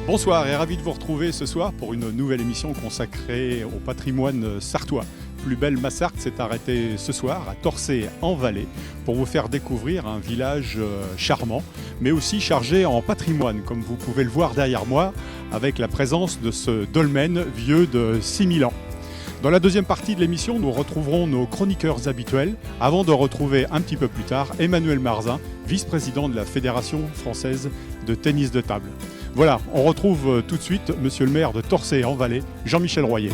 Bonsoir et ravi de vous retrouver ce soir pour une nouvelle émission consacrée au patrimoine sartois. Plus belle Massarthe s'est arrêtée ce soir à Torcé en Valais pour vous faire découvrir un village charmant mais aussi chargé en patrimoine comme vous pouvez le voir derrière moi avec la présence de ce dolmen vieux de 6000 ans. Dans la deuxième partie de l'émission, nous retrouverons nos chroniqueurs habituels avant de retrouver un petit peu plus tard Emmanuel Marzin, vice-président de la Fédération française de tennis de table. Voilà, on retrouve tout de suite monsieur le maire de Torcé en Valais, Jean-Michel Royer.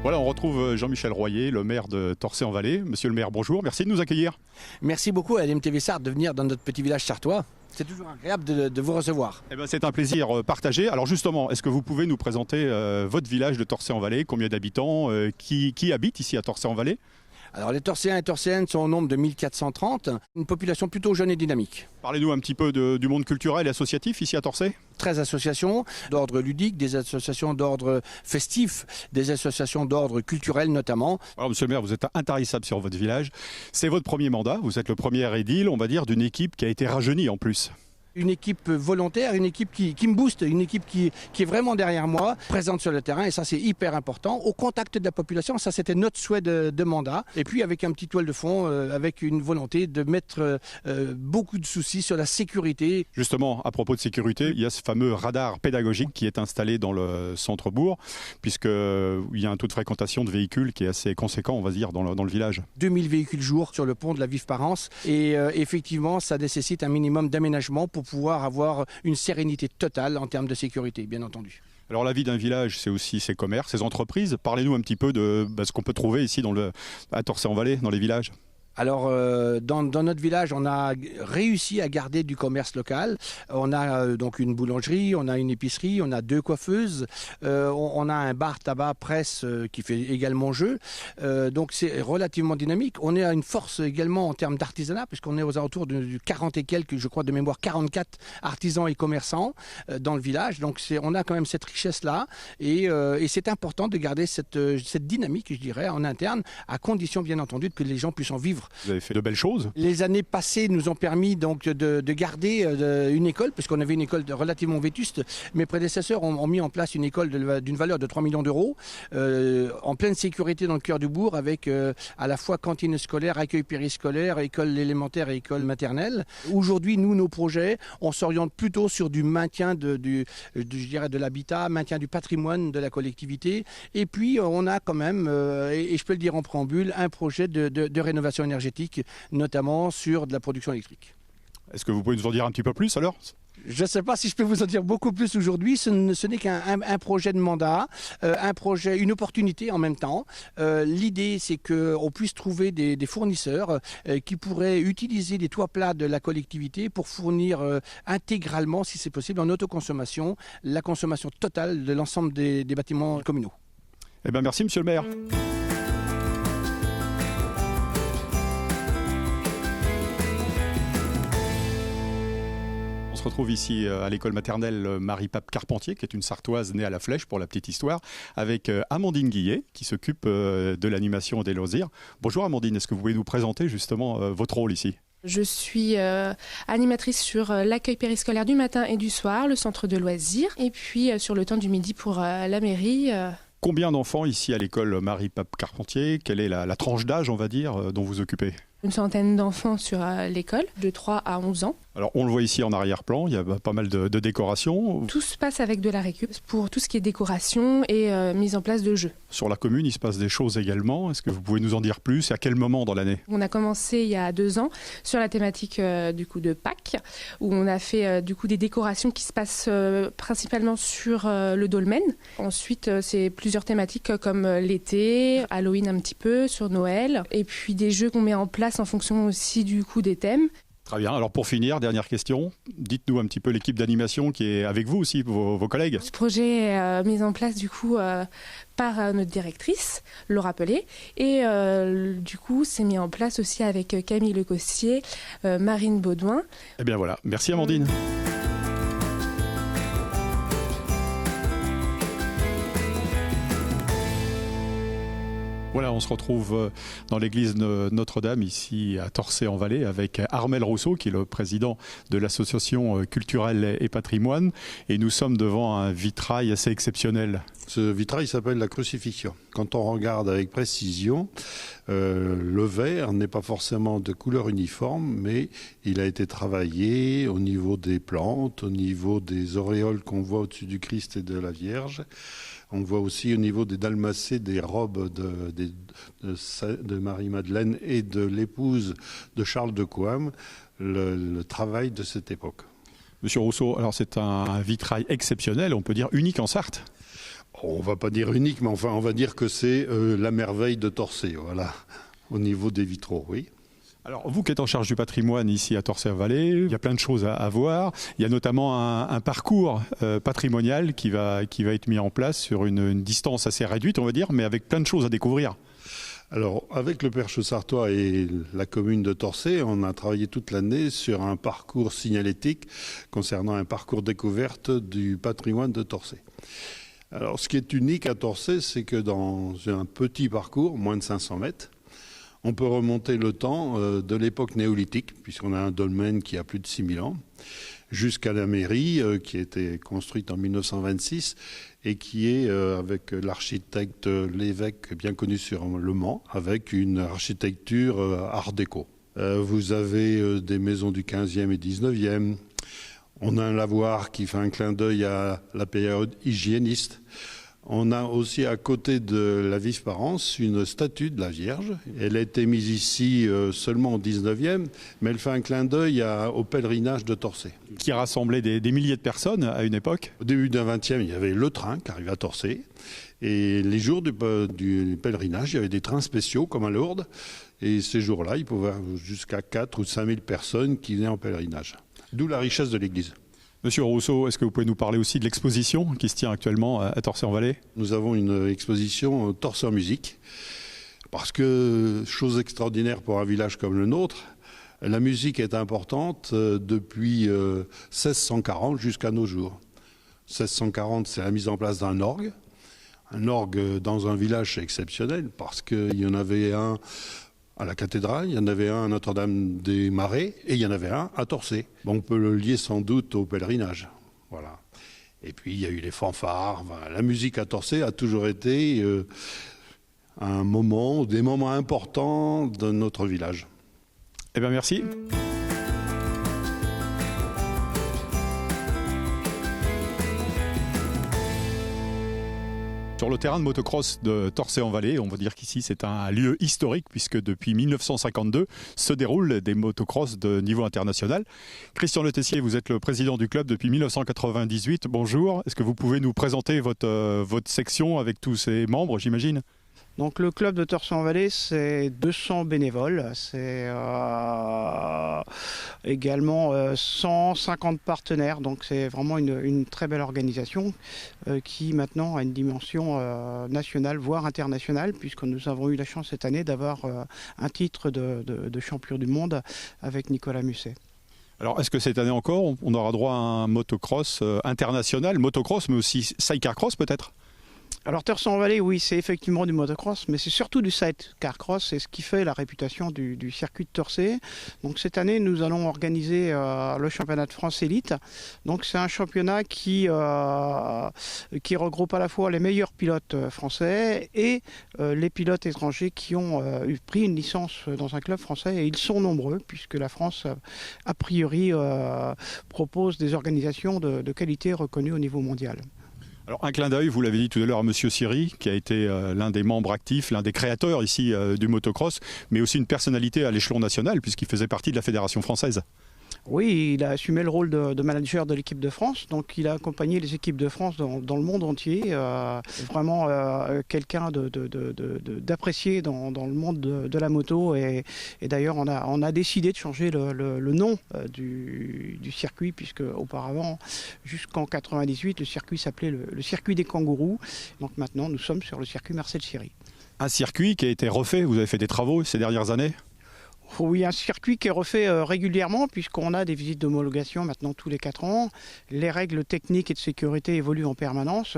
Voilà, on retrouve Jean-Michel Royer, le maire de Torcé en Valais. Monsieur le maire, bonjour, merci de nous accueillir. Merci beaucoup à LMTV Sarthe de venir dans notre petit village sartois. C'est toujours agréable de vous recevoir. Eh ben, c'est un plaisir partagé. Alors justement, est-ce que vous pouvez nous présenter votre village de Torcé en Valais? Combien d'habitants? Qui habite ici à Torcé en Valais? Alors les Torcéens et Torcéennes sont au nombre de 1430, une population plutôt jeune et dynamique. Parlez-nous un petit peu du monde culturel et associatif ici à Torcé. 13 associations d'ordre ludique, des associations d'ordre festif, des associations d'ordre culturel notamment. Alors, monsieur le maire, vous êtes intarissable sur votre village. C'est votre premier mandat, vous êtes le premier édile, on va dire, d'une équipe qui a été rajeunie en plus. Une équipe volontaire, une équipe qui me booste, une équipe qui est vraiment derrière moi, présente sur le terrain, et ça c'est hyper important, au contact de la population, ça c'était notre souhait de mandat, et puis avec un petit toile de fond, avec une volonté de mettre beaucoup de soucis sur la sécurité. Justement, à propos de sécurité, il y a ce fameux radar pédagogique qui est installé dans le centre-bourg, puisqu'il y a un taux de fréquentation de véhicules qui est assez conséquent, on va dire, dans le village. 2000 véhicules jour sur le pont de la Vive-Parence, et effectivement ça nécessite un minimum d'aménagement pour pouvoir avoir une sérénité totale en termes de sécurité, bien entendu. Alors la vie d'un village, c'est aussi ses commerces, ses entreprises. Parlez-nous un petit peu de ce qu'on peut trouver ici à Torcé-en-Valais, dans les villages. Alors, dans notre village, on a réussi à garder du commerce local. On a donc une boulangerie, on a une épicerie, on a 2 coiffeuses, on a un bar tabac presse qui fait également jeu. Donc, c'est relativement dynamique. On est à une force également en termes d'artisanat, puisqu'on est aux alentours de 40 et quelques, je crois de mémoire, 44 artisans et commerçants dans le village. Donc, on a quand même cette richesse-là. Et c'est important de garder cette dynamique, je dirais, en interne, à condition, bien entendu, que les gens puissent en vivre. Vous avez fait de belles choses. Les années passées nous ont permis donc de garder une école, puisqu'on avait une école relativement vétuste. Mes prédécesseurs ont mis en place une école d'une valeur de 3 millions d'euros, en pleine sécurité dans le cœur du bourg, avec à la fois cantine scolaire, accueil périscolaire, école élémentaire et école maternelle. Aujourd'hui, nos projets, on s'oriente plutôt sur du maintien je dirais de l'habitat, maintien du patrimoine de la collectivité. Et puis, on a quand même, et je peux le dire en préambule, un projet de rénovation énergétique, notamment sur de la production électrique. Est-ce que vous pouvez nous en dire un petit peu plus alors ? Je ne sais pas si je peux vous en dire beaucoup plus aujourd'hui. Ce n'est qu'un projet de mandat, un projet, une opportunité en même temps. L'idée, c'est qu'on puisse trouver des fournisseurs qui pourraient utiliser les toits plats de la collectivité pour fournir intégralement, si c'est possible, en autoconsommation, la consommation totale de l'ensemble des bâtiments communaux. Eh bien, merci, monsieur le maire. On se retrouve ici à l'école maternelle Marie-Pape Carpentier, qui est une Sartoise née à la Flèche, pour la petite histoire, avec Amandine Guillet, qui s'occupe de l'animation et des loisirs. Bonjour Amandine, est-ce que vous pouvez nous présenter justement votre rôle ici ? Je suis animatrice sur l'accueil périscolaire du matin et du soir, le centre de loisirs, et puis sur le temps du midi pour la mairie. Combien d'enfants ici à l'école Marie-Pape Carpentier ? Quelle est la tranche d'âge, on va dire, dont vous occupez ? Une centaine d'enfants sur l'école, de 3 à 11 ans. Alors on le voit ici en arrière-plan, il y a pas mal de décorations. Tout se passe avec de la récup pour tout ce qui est décoration et mise en place de jeux. Sur la commune, il se passe des choses également. Est-ce que vous pouvez nous en dire plus et à quel moment dans l'année ? On a commencé il y a 2 ans sur la thématique du coup de Pâques, où on a fait du coup des décorations qui se passent principalement sur le dolmen. Ensuite, c'est plusieurs thématiques comme l'été, Halloween un petit peu, sur Noël, et puis des jeux qu'on met en place en fonction aussi du coup des thèmes. Très bien. Alors pour finir, dernière question. Dites-nous un petit peu l'équipe d'animation qui est avec vous aussi, vos collègues. Ce projet est mis en place du coup par notre directrice, Laura Pellet. Et du coup, c'est mis en place aussi avec Camille Lecossier, Marine Baudouin. Eh bien voilà. Merci Amandine. Voilà, on se retrouve dans l'église de Notre-Dame, ici à Torçay-en-Vallée, avec Armel Rousseau, qui est le président de l'association culturelle et patrimoine. Et nous sommes devant un vitrail assez exceptionnel. Ce vitrail s'appelle la crucifixion. Quand on regarde avec précision, le verre n'est pas forcément de couleur uniforme, mais il a été travaillé au niveau des plantes, au niveau des auréoles qu'on voit au-dessus du Christ et de la Vierge. On voit aussi au niveau des dalmacées, des robes de Marie-Madeleine et de l'épouse de Charles de Coham, le travail de cette époque. Monsieur Rousseau, alors c'est un vitrail exceptionnel, on peut dire unique en Sarthe. On ne va pas dire unique, mais enfin on va dire que c'est la merveille de Torçay, voilà, au niveau des vitraux, oui. Alors vous qui êtes en charge du patrimoine ici à Torçay-en-Vallée, il y a plein de choses à voir. Il y a notamment un parcours patrimonial qui va être mis en place sur une distance assez réduite, on va dire, mais avec plein de choses à découvrir. Alors, avec le Perche sartois et la commune de Torçay, on a travaillé toute l'année sur un parcours signalétique concernant un parcours découverte du patrimoine de Torçay. Alors, ce qui est unique à Torçay, c'est que dans un petit parcours, moins de 500 mètres, on peut remonter le temps de l'époque néolithique, puisqu'on a un dolmen qui a plus de 6000 ans, jusqu'à la mairie qui a été construite en 1926 et qui est avec l'architecte Lévesque, bien connu sur Le Mans, avec une architecture art déco. Vous avez des maisons du 15e et 19e. On a un lavoir qui fait un clin d'œil à la période hygiéniste. On a aussi à côté de la Vive Parence une statue de la Vierge. Elle a été mise ici seulement au 19e, mais elle fait un clin d'œil au pèlerinage de Torçay. Qui rassemblait des milliers de personnes à une époque. Au début du 20e, il y avait le train qui arrivait à Torçay. Et les jours du pèlerinage, il y avait des trains spéciaux comme à Lourdes. Et ces jours-là, il pouvait y avoir jusqu'à 4 ou 5 000 personnes qui venaient en pèlerinage. D'où la richesse de l'église. Monsieur Rousseau, est-ce que vous pouvez nous parler aussi de l'exposition qui se tient actuellement à Torçay-en-Vallée ? Nous avons une exposition Torçay en musique, parce que, chose extraordinaire pour un village comme le nôtre, la musique est importante depuis 1640 jusqu'à nos jours. 1640, c'est la mise en place d'un orgue. Un orgue dans un village, c'est exceptionnel, parce qu'il y en avait un à la cathédrale, il y en avait un à Notre-Dame-des-Marais et il y en avait un à Torçay. Bon, on peut le lier sans doute au pèlerinage. Voilà. Et puis il y a eu les fanfares. Enfin, la musique à Torçay a toujours été des moments importants de notre village. Eh bien merci. Sur le terrain de motocross de Torçay-en-Vallée, on va dire qu'ici c'est un lieu historique puisque depuis 1952 se déroulent des motocross de niveau international. Christian Le Tessier, vous êtes le président du club depuis 1998. Bonjour, est-ce que vous pouvez nous présenter votre section avec tous ses membres, j'imagine ? Donc le club de Torçay-en-Vallée, c'est 200 bénévoles, c'est également 150 partenaires, donc c'est vraiment une très belle organisation qui maintenant a une dimension nationale, voire internationale, puisque nous avons eu la chance cette année d'avoir un titre de champion du monde avec Nicolas Musset. Alors, est-ce que cette année encore, on aura droit à un motocross international, motocross, mais aussi sidecar cross peut-être ? Alors Torçay-en-Vallée, oui, c'est effectivement du motocross, mais c'est surtout du sidecar cross, c'est ce qui fait la réputation du circuit de Torçay. Donc cette année, nous allons organiser le championnat de France Élite. Donc c'est un championnat qui regroupe à la fois les meilleurs pilotes français et les pilotes étrangers qui ont pris une licence dans un club français, et ils sont nombreux puisque la France, a priori, propose des organisations de qualité reconnues au niveau mondial. Alors un clin d'œil, vous l'avez dit tout à l'heure à Monsieur Siri, qui a été l'un des membres actifs, l'un des créateurs ici du motocross, mais aussi une personnalité à l'échelon national puisqu'il faisait partie de la Fédération française. Oui, il a assumé le rôle de manager de l'équipe de France, donc il a accompagné les équipes de France dans le monde entier. Vraiment quelqu'un d'apprécié dans le monde de la moto, et d'ailleurs on a décidé de changer le nom du circuit, puisque auparavant, jusqu'en 98, le circuit s'appelait le circuit des kangourous. Donc maintenant nous sommes sur le circuit Marcel Siri. Un circuit qui a été refait, vous avez fait des travaux ces dernières années ? Oui, un circuit qui est refait régulièrement puisqu'on a des visites d'homologation maintenant tous les 4 ans. Les règles techniques et de sécurité évoluent en permanence.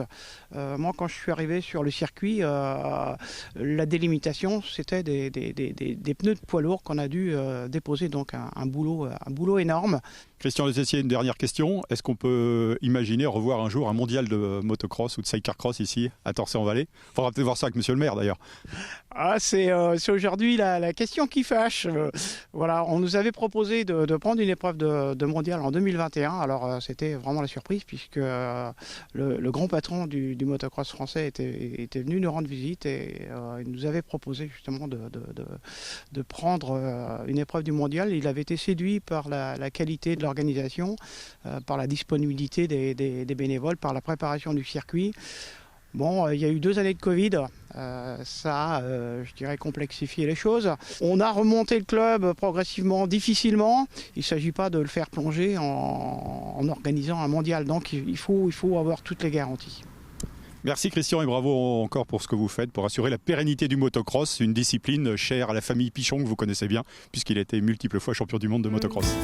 Moi, quand je suis arrivé sur le circuit, la délimitation, c'était des pneus de poids lourds qu'on a dû déposer, donc un boulot énorme. Christian Le Tessier, une dernière question. Est-ce qu'on peut imaginer revoir un jour un mondial de motocross ou de sidecar cross ici, à Torçay-en-Vallée? Il faudra peut-être voir ça avec monsieur le maire d'ailleurs. Ah, c'est aujourd'hui la question qui fâche. Voilà, on nous avait proposé de prendre une épreuve de mondial en 2021. Alors c'était vraiment la surprise puisque le grand patron du motocross français était venu nous rendre visite et il nous avait proposé justement de prendre une épreuve du mondial. Il avait été séduit par la qualité de l'organisation, par la disponibilité des bénévoles, par la préparation du circuit. Bon, il y a eu 2 années de Covid, ça a, je dirais, complexifié les choses. On a remonté le club progressivement, difficilement. Il ne s'agit pas de le faire plonger en organisant un mondial, donc il faut avoir toutes les garanties. Merci Christian et bravo encore pour ce que vous faites pour assurer la pérennité du motocross, une discipline chère à la famille Pichon que vous connaissez bien puisqu'il a été multiples fois champion du monde de motocross.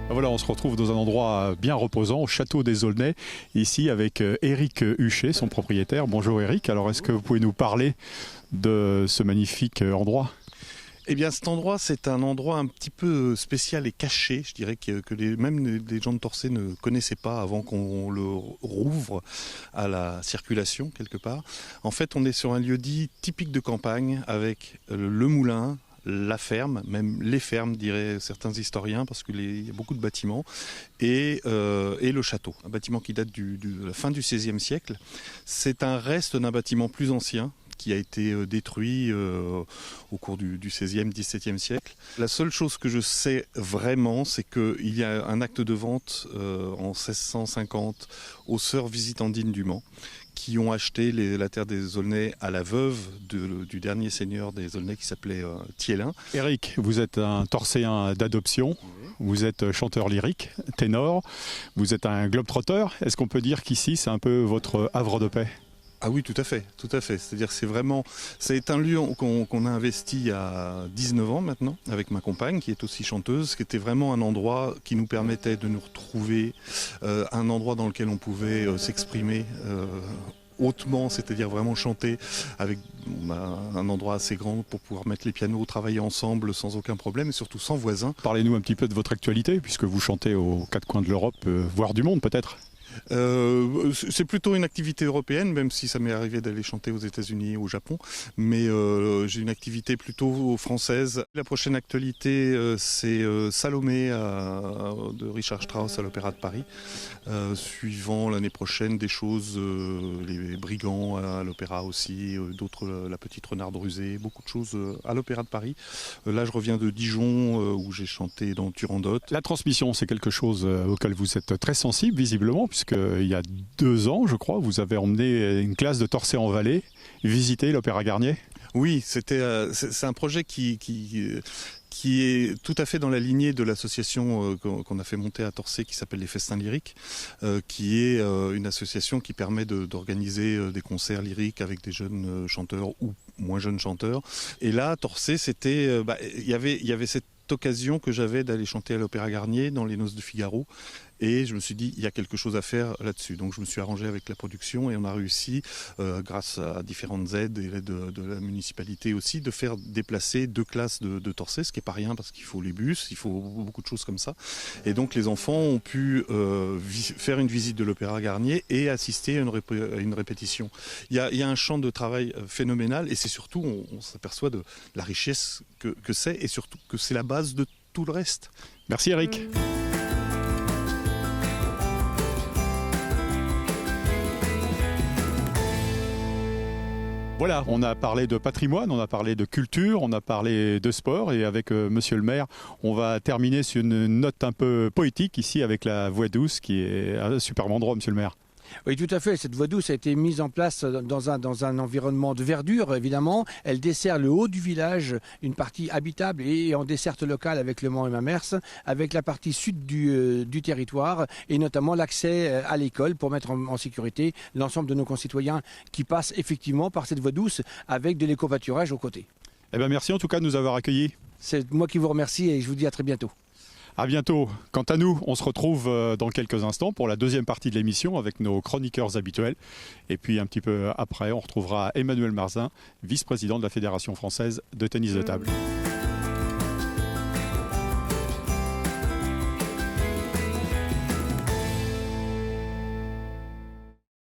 Voilà, on se retrouve dans un endroit bien reposant, au château des Aulnay, ici avec Éric Huchet, son propriétaire. Bonjour Éric, alors est-ce que vous pouvez nous parler de ce magnifique endroit ? Eh bien, cet endroit, c'est un endroit un petit peu spécial et caché. Je dirais que même les gens de Torçay ne connaissaient pas avant qu'on le rouvre à la circulation, quelque part. En fait, on est sur un lieu-dit typique de campagne avec le moulin, la ferme, même les fermes, diraient certains historiens, parce qu'il y a beaucoup de bâtiments, et le château, un bâtiment qui date de la fin du XVIe siècle. C'est un reste d'un bâtiment plus ancien, qui a été détruit au cours du XVIe, XVIIe siècle. La seule chose que je sais vraiment, c'est qu'il y a un acte de vente en 1650 aux sœurs visitandines du Mans, qui ont acheté la terre des Aulnay à la veuve du dernier seigneur des Aulnay qui s'appelait Thielin. Éric, vous êtes un Torcéen d'adoption, vous êtes chanteur lyrique, ténor, vous êtes un globe-trotter. Est-ce qu'on peut dire qu'ici c'est un peu votre havre de paix ? Ah oui, tout à fait, tout à fait. C'est-à-dire c'est un lieu qu'on a investi il y a 19 ans maintenant, avec ma compagne qui est aussi chanteuse, qui était vraiment un endroit qui nous permettait de nous retrouver, un endroit dans lequel on pouvait s'exprimer hautement, c'est-à-dire vraiment chanter avec un endroit assez grand pour pouvoir mettre les pianos, travailler ensemble sans aucun problème et surtout sans voisins. Parlez-nous un petit peu de votre actualité, puisque vous chantez aux 4 coins de l'Europe, voire du monde peut-être. C'est plutôt une activité européenne, même si ça m'est arrivé d'aller chanter aux États-Unis et au Japon, mais j'ai une activité plutôt française. La prochaine actualité, c'est Salomé de Richard Strauss à l'Opéra de Paris, suivant l'année prochaine des choses, les Brigands à l'Opéra aussi, d'autres, la Petite Renarde Rusée, beaucoup de choses à l'Opéra de Paris. Là, je reviens de Dijon où j'ai chanté dans Turandot. La transmission, c'est quelque chose auquel vous êtes très sensible visiblement, puisqu'il y a 2 ans, je crois, vous avez emmené une classe de Torçay-en-Vallée visiter l'Opéra Garnier. Oui, c'est un projet qui est tout à fait dans la lignée de l'association qu'on a fait monter à Torçay qui s'appelle les Festins Lyriques, qui est une association qui permet d'organiser des concerts lyriques avec des jeunes chanteurs ou moins jeunes chanteurs. Et là, à Torçay, il y avait cette occasion que j'avais d'aller chanter à l'Opéra Garnier dans les Noces de Figaro. Et je me suis dit, il y a quelque chose à faire là-dessus. Donc je me suis arrangé avec la production et on a réussi, grâce à différentes aides et l'aide de la municipalité aussi, de faire déplacer 2 classes de Torçay, ce qui n'est pas rien parce qu'il faut les bus, il faut beaucoup de choses comme ça. Et donc les enfants ont pu faire une visite de l'Opéra Garnier et assister à une répétition. Il y a un champ de travail phénoménal et c'est surtout, on s'aperçoit de la richesse que c'est et surtout que c'est la base de tout le reste. Merci Éric. Voilà, on a parlé de patrimoine, on a parlé de culture, on a parlé de sport et avec monsieur le maire, on va terminer sur une note un peu poétique ici avec la Voie douce qui est un superbe endroit, monsieur le maire. Oui, tout à fait. Cette voie douce a été mise en place dans un environnement de verdure, évidemment. Elle dessert le haut du village, une partie habitable et en desserte locale avec le Mont et Mamers, avec la partie sud du territoire et notamment l'accès à l'école pour mettre en sécurité l'ensemble de nos concitoyens qui passent effectivement par cette voie douce avec de l'éco-pâturage aux côtés. Eh bien, merci en tout cas de nous avoir accueillis. C'est moi qui vous remercie et je vous dis à très bientôt. À bientôt. Quant à nous, on se retrouve dans quelques instants pour la deuxième partie de l'émission avec nos chroniqueurs habituels. Et puis un petit peu après, on retrouvera Emmanuel Marzin, vice-président de la Fédération française de tennis de table.